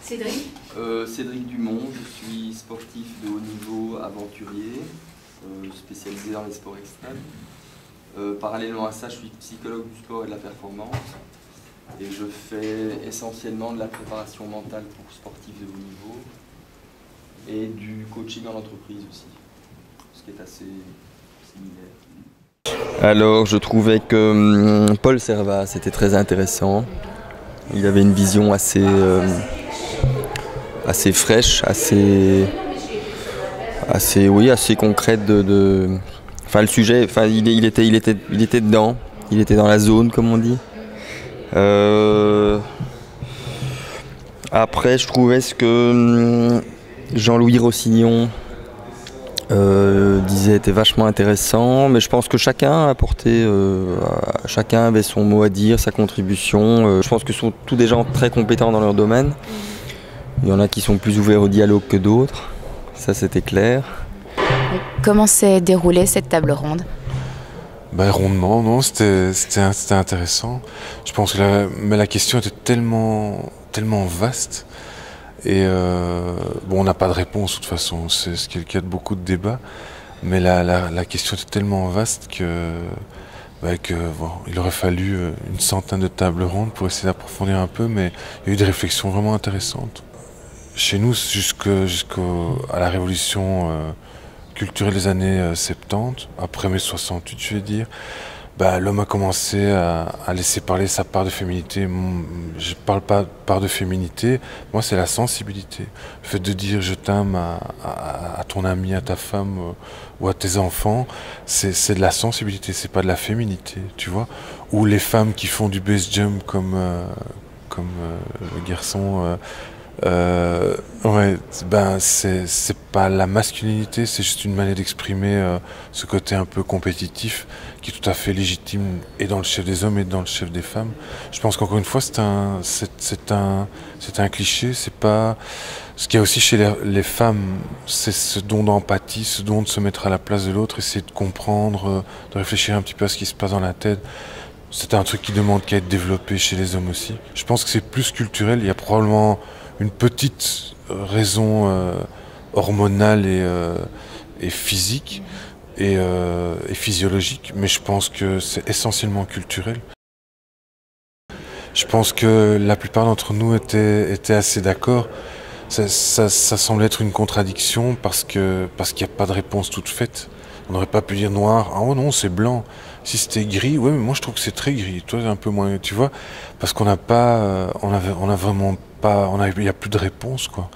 Cédric. Cédric Dumont, je suis sportif de haut niveau aventurier, spécialisé dans les sports extrêmes. Parallèlement à ça, je suis psychologue du sport et de la performance et je fais essentiellement de la préparation mentale pour sportifs de haut niveau et du coaching en entreprise aussi, ce qui est assez similaire. Alors, je trouvais que Paul Servat, c'était très intéressant. Il avait une vision assez fraîche, assez concrète enfin le sujet, enfin il était dedans, il était dans la zone comme on dit. Après, je trouvais ce que Jean-Louis Rossignol disait était vachement intéressant, mais je pense que chacun chacun avait son mot à dire, sa contribution. Je pense que ce sont tous des gens très compétents dans leur domaine. Il y en a qui sont plus ouverts au dialogue que d'autres, ça c'était clair. Comment s'est déroulée cette table ronde? Rondement, non, c'était intéressant. Je pense que la question était tellement vaste. Et on n'a pas de réponse de toute façon, c'est ce qui est le cas de beaucoup de débats. Mais la question était tellement vaste il aurait fallu une centaine de tables rondes pour essayer d'approfondir un peu, mais il y a eu des réflexions vraiment intéressantes. Chez nous, jusqu'à la révolution culturelle des années 70, après mai 68 je vais dire, l'homme a commencé à laisser parler sa part de féminité. Je parle pas de part de féminité, moi c'est la sensibilité. Le fait de dire je t'aime à ton ami, à ta femme ou à tes enfants, c'est de la sensibilité, c'est pas de la féminité, tu vois. Ou les femmes qui font du base jump comme le garçon. C'est pas la masculinité, c'est juste une manière d'exprimer ce côté un peu compétitif qui est tout à fait légitime et dans le chef des hommes et dans le chef des femmes. Je pense qu'encore une fois c'est un cliché, c'est pas ce qu'il y a aussi chez les femmes, c'est ce don d'empathie, ce don de se mettre à la place de l'autre, essayer de comprendre, de réfléchir un petit peu à ce qui se passe dans la tête. C'est un truc qui demande qu'à être développé chez les hommes aussi. Je pense que c'est plus culturel, il y a probablement une petite raison hormonale et physique et physiologique, mais je pense que c'est essentiellement culturel. Je pense que la plupart d'entre nous étaient assez d'accord. Ça semble être une contradiction parce qu'il n'y a pas de réponse toute faite. On n'aurait pas pu dire noir, ah oh non c'est blanc. Si c'était gris, ouais mais moi je trouve que c'est très gris. Toi un peu moins, tu vois, parce qu'on n'a pas, on a vraiment pas, il y a plus de réponse quoi.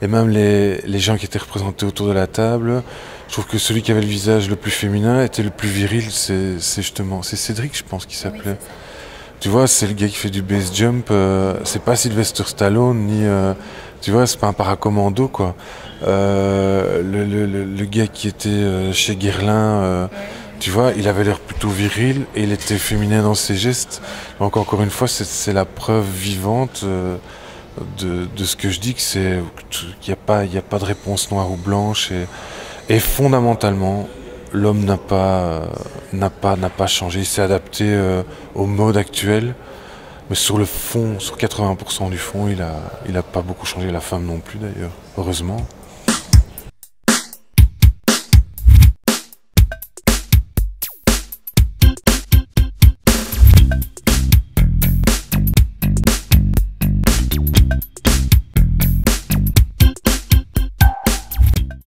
Et même les gens qui étaient représentés autour de la table, je trouve que celui qui avait le visage le plus féminin était le plus viril. C'est Cédric, je pense qu'il s'appelait. Oui, tu vois, c'est le gars qui fait du base jump. C'est pas Sylvester Stallone ni, tu vois, c'est pas un paracommando quoi. Le gars qui était chez Guerlain, tu vois, il avait l'air plutôt viril et il était féminin dans ses gestes. Donc encore une fois, c'est la preuve vivante de ce que je dis, qu'il n'y a pas de réponse noire ou blanche et fondamentalement, l'homme n'a pas changé. Il s'est adapté au mode actuel, mais sur le fond, sur 80% du fond, il a pas beaucoup changé. La femme non plus d'ailleurs, heureusement.